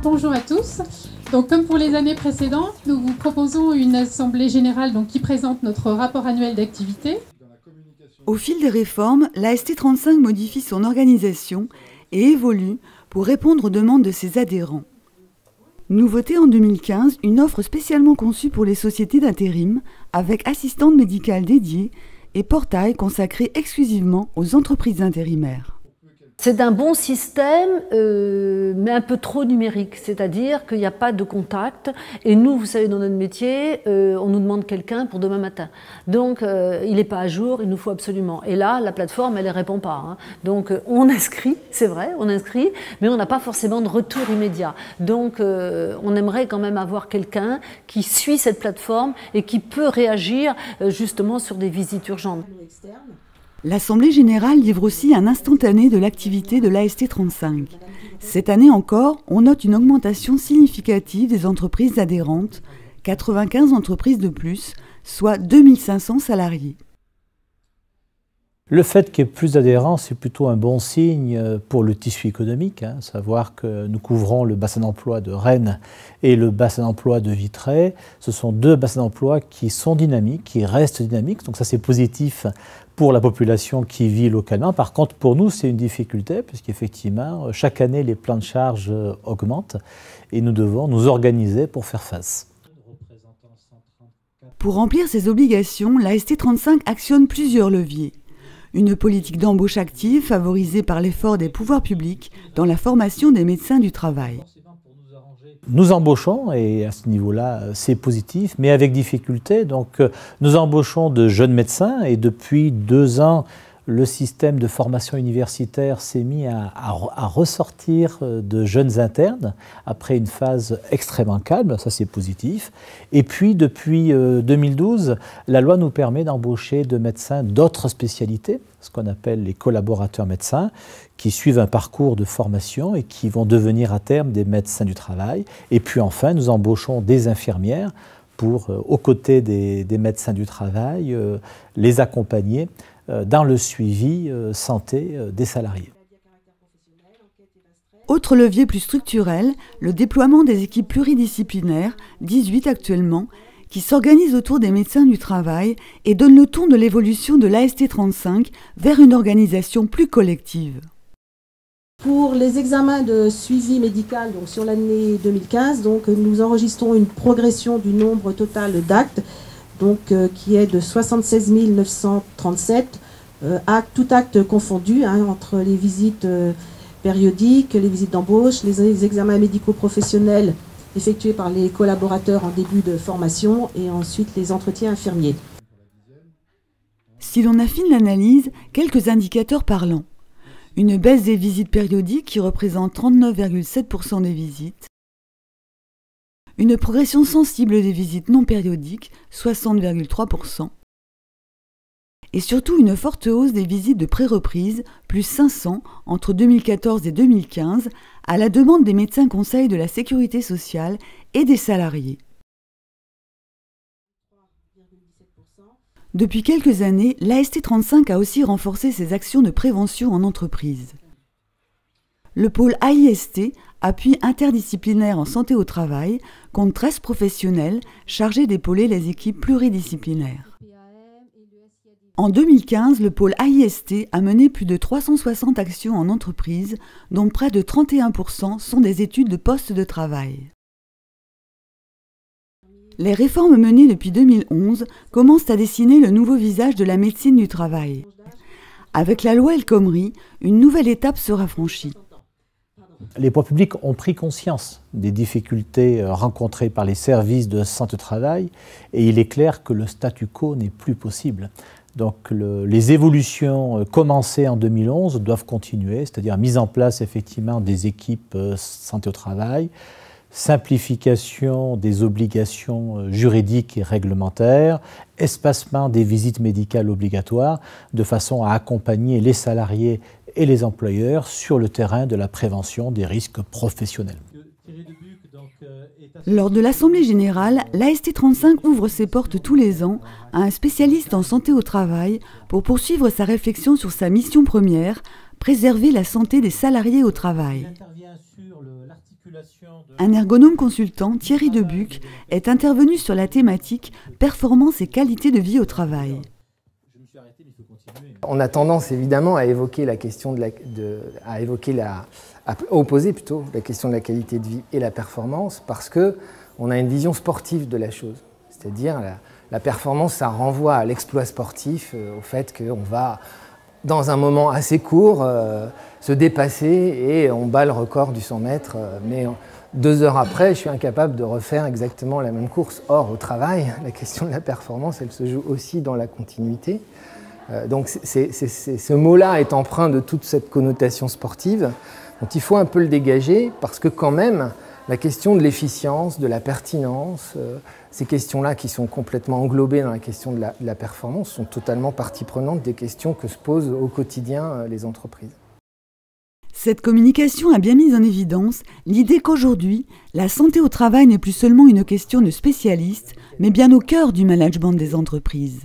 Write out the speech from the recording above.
Bonjour à tous. Donc, comme pour les années précédentes, nous vous proposons une assemblée générale qui présente notre rapport annuel d'activité. Au fil des réformes, la ST35 modifie son organisation et évolue pour répondre aux demandes de ses adhérents. Nouveauté en 2015, une offre spécialement conçue pour les sociétés d'intérim, avec assistante médicale dédiée et portail consacré exclusivement aux entreprises intérimaires. C'est un bon système, mais un peu trop numérique, c'est-à-dire qu'il n'y a pas de contact. Et nous, vous savez, dans notre métier, on nous demande quelqu'un pour demain matin. Donc, il n'est pas à jour, il nous faut absolument. Et là, la plateforme, elle ne répond pas. Hein. Donc, on inscrit, c'est vrai, on inscrit, mais on n'a pas forcément de retour immédiat. Donc, on aimerait quand même avoir quelqu'un qui suit cette plateforme et qui peut réagir justement sur des visites urgentes. L'Assemblée générale livre aussi un instantané de l'activité de l'AST35. Cette année encore, on note une augmentation significative des entreprises adhérentes, 95 entreprises de plus, soit 2500 salariés. Le fait qu'il y ait plus d'adhérents, c'est plutôt un bon signe pour le tissu économique, savoir que nous couvrons le bassin d'emploi de Rennes et le bassin d'emploi de Vitré. Ce sont deux bassins d'emploi qui sont dynamiques, qui restent dynamiques, donc ça c'est positif pour la population qui vit localement. Par contre, pour nous, c'est une difficulté, puisqu'effectivement, chaque année, les plans de charge augmentent et nous devons nous organiser pour faire face. Pour remplir ses obligations, la ST35 actionne plusieurs leviers. Une politique d'embauche active favorisée par l'effort des pouvoirs publics dans la formation des médecins du travail. Nous embauchons, et à ce niveau-là, c'est positif, mais avec difficulté. Donc, nous embauchons de jeunes médecins, et depuis 2 ans, le système de formation universitaire s'est mis à ressortir de jeunes internes, après une phase extrêmement calme, ça c'est positif. Et puis, depuis 2012, la loi nous permet d'embaucher de médecins d'autres spécialités, ce qu'on appelle les collaborateurs médecins, qui suivent un parcours de formation et qui vont devenir à terme des médecins du travail. Et puis enfin, nous embauchons des infirmières pour, aux côtés des médecins du travail, les accompagner dans le suivi santé des salariés. Autre levier plus structurel, le déploiement des équipes pluridisciplinaires, 18 actuellement, qui s'organisent autour des médecins du travail et donnent le ton de l'évolution de l'AST35 vers une organisation plus collective. Pour les examens de suivi médical sur l'année 2015, nous enregistrons une progression du nombre total d'actes qui est de 76 937 actes, tout acte confondu, entre les visites périodiques, les visites d'embauche, les examens médicaux professionnels effectués par les collaborateurs en début de formation et ensuite les entretiens infirmiers. Si l'on affine l'analyse, quelques indicateurs parlants. Une baisse des visites périodiques qui représente 39,7% des visites. Une progression sensible des visites non périodiques, 60,3%. Et surtout une forte hausse des visites de pré-reprise, plus 500 entre 2014 et 2015, à la demande des médecins conseils de la sécurité sociale et des salariés. Depuis quelques années, l'AST35 a aussi renforcé ses actions de prévention en entreprise. Le pôle AIST, appui interdisciplinaire en santé au travail, compte 13 professionnels chargés d'épauler les équipes pluridisciplinaires. En 2015, le pôle AIST a mené plus de 360 actions en entreprise, dont près de 31% sont des études de poste de travail. Les réformes menées depuis 2011 commencent à dessiner le nouveau visage de la médecine du travail. Avec la loi El Khomri, une nouvelle étape sera franchie. Les pouvoirs publics ont pris conscience des difficultés rencontrées par les services de santé au travail et il est clair que le statu quo n'est plus possible. Donc les évolutions commencées en 2011 doivent continuer, c'est-à-dire mise en place effectivement des équipes santé au travail, simplification des obligations juridiques et réglementaires, espacement des visites médicales obligatoires, de façon à accompagner les salariés et les employeurs sur le terrain de la prévention des risques professionnels. Lors de l'Assemblée générale, l'AST35 ouvre ses portes tous les ans à un spécialiste en santé au travail pour poursuivre sa réflexion sur sa mission première, préserver la santé des salariés au travail. Un ergonome consultant, Thierry Debuc, est intervenu sur la thématique « Performance et qualité de vie au travail ». On a tendance évidemment à évoquer la question à opposer plutôt la question de la qualité de vie et la performance parce qu'on a une vision sportive de la chose. C'est-à-dire la performance, ça renvoie à l'exploit sportif, au fait qu'on va, dans un moment assez court, se dépasser et on bat le record du 100 mètres. Mais 2 heures après, je suis incapable de refaire exactement la même course. Or, au travail, la question de la performance, elle se joue aussi dans la continuité. Donc ce mot-là est empreint de toute cette connotation sportive. Donc il faut un peu le dégager parce que quand même, la question de l'efficience, de la pertinence, ces questions-là qui sont complètement englobées dans la question de la performance sont totalement partie prenante des questions que se posent au quotidien les entreprises. Cette communication a bien mis en évidence l'idée qu'aujourd'hui, la santé au travail n'est plus seulement une question de spécialistes, mais bien au cœur du management des entreprises.